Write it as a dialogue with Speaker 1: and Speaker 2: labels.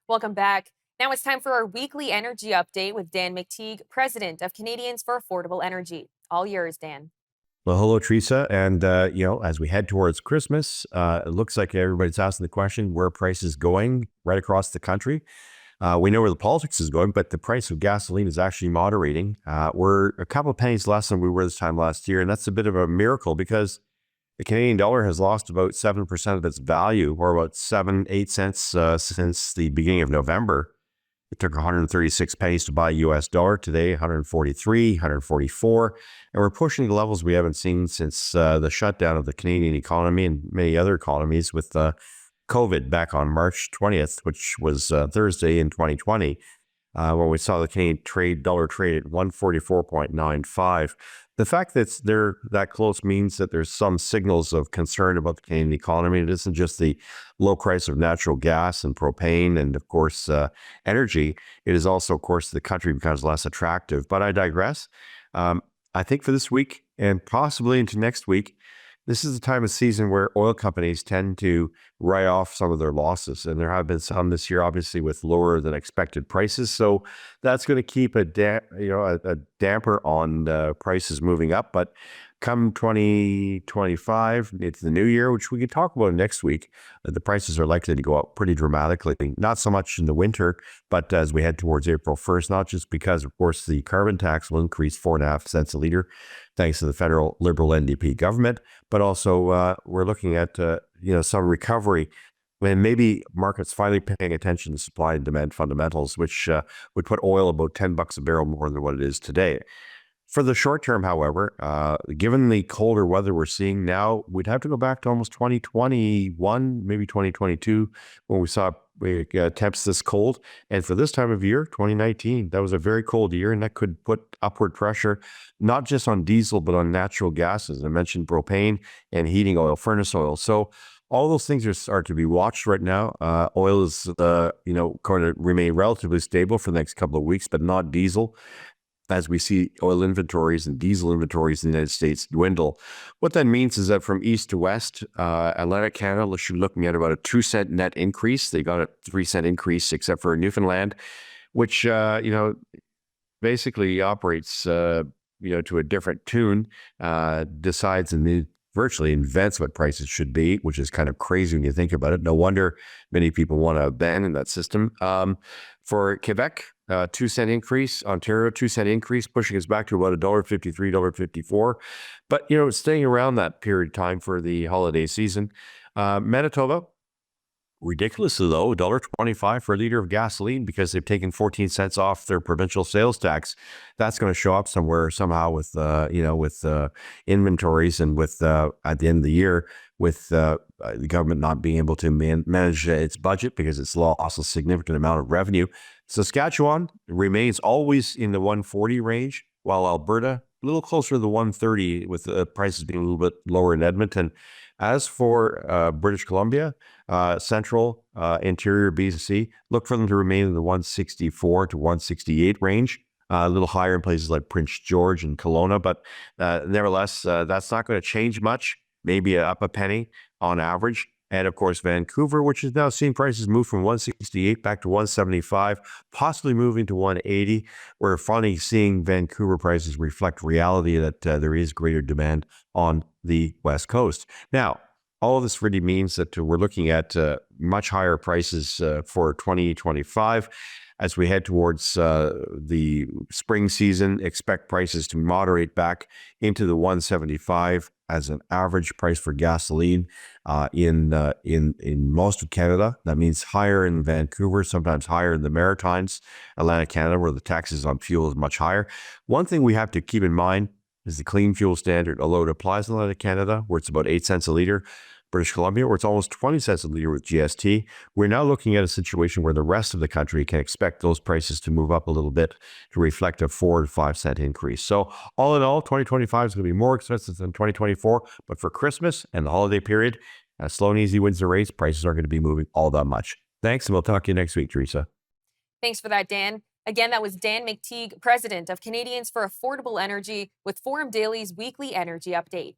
Speaker 1: Welcome back. Now it's time for our weekly energy update with Dan McTeague, President of Canadians for Affordable Energy. All yours, Dan.
Speaker 2: Well, hello, Teresa. And, as we head towards Christmas, it looks like everybody's asking the question where price is going right across the country. We know where the politics is going, but the price of gasoline is actually moderating. We're a couple of pennies less than we were this time last year. And that's a bit of a miracle because the Canadian dollar has lost about 7% of its value, or about 7, 8 cents since the beginning of November. It took 136 pennies to buy a US dollar today, 143, 144. And we're pushing the levels we haven't seen since the shutdown of the Canadian economy and many other economies with COVID back on March 20th, which was Thursday in 2020, when we saw the Canadian dollar trade at 144.95. The fact that they're that close means that there's some signals of concern about the Canadian economy. It isn't just the low price of natural gas and propane and, of course, energy. It is also, of course, the country becomes less attractive. But I digress. I think for this week and possibly into next week, this is the time of season where oil companies tend to write off some of their losses. And there have been some this year, obviously, with lower than expected prices. So that's going to keep a damper on prices moving up. But come 2025, it's the new year, which we can talk about next week. The prices are likely to go up pretty dramatically, not so much in the winter, but as we head towards April 1st, not just because, of course, the carbon tax will increase 4.5 cents a liter, thanks to the federal Liberal NDP government, but also we're looking at some recovery when maybe markets finally paying attention to supply and demand fundamentals, which would put oil about $10 a barrel more than what it is today. For the short term, however, given the colder weather we're seeing now, we'd have to go back to almost 2021, maybe 2022, when we saw temps this cold. And for this time of year, 2019, that was a very cold year, and that could put upward pressure, not just on diesel, but on natural gases. I mentioned propane and heating oil, furnace oil. So all those things are to be watched right now. Oil is, going to remain relatively stable for the next couple of weeks, but not diesel, as we see oil inventories and diesel inventories in the United States dwindle. What that means is that from east to west, Atlantic Canada should be looking at about a 2-cent net increase. They got a 3-cent increase, except for Newfoundland, which, basically operates, to a different tune, decides and virtually invents what prices should be, which is kind of crazy when you think about it. No wonder many people want to abandon that system. For Quebec, 2-cent increase. Ontario, 2-cent increase, pushing us back to about $1.53, $1.54. But, staying around that period of time for the holiday season. Manitoba, ridiculously low, $1.25 for a liter of gasoline because they've taken 14 cents off their provincial sales tax. That's going to show up somehow with inventories and with at the end of the year with the government not being able to manage its budget because it's lost a significant amount of revenue. Saskatchewan remains always in the 140 range, while Alberta a little closer to the 130, with the prices being a little bit lower in Edmonton. As for British Columbia, Central, Interior BC, look for them to remain in the 164 to 168 range, a little higher in places like Prince George and Kelowna, but nevertheless, that's not going to change much, maybe up a penny on average. And of course, Vancouver, which is now seeing prices move from 168 back to 175, possibly moving to 180. We're finally seeing Vancouver prices reflect reality that there is greater demand on the West Coast. Now, all of this really means that we're looking at much higher prices for 2025. As we head towards the spring season, expect prices to moderate back into the 175 as an average price for gasoline in most of Canada. That means higher in Vancouver, sometimes higher in the Maritimes, Atlantic Canada, where the taxes on fuel is much higher. One thing we have to keep in mind is the clean fuel standard, although it applies in Atlantic Canada, where it's about 8 cents a liter. British Columbia, where it's almost 20 cents a liter with GST. We're now looking at a situation where the rest of the country can expect those prices to move up a little bit to reflect a 4 to 5 cent increase. So all in all, 2025 is going to be more expensive than 2024. But for Christmas and the holiday period, as slow and easy wins the race, prices aren't going to be moving all that much. Thanks, and we'll talk to you next week, Teresa.
Speaker 1: Thanks for that, Dan. Again, that was Dan McTeague, President of Canadians for Affordable Energy, with Forum Daily's weekly energy update.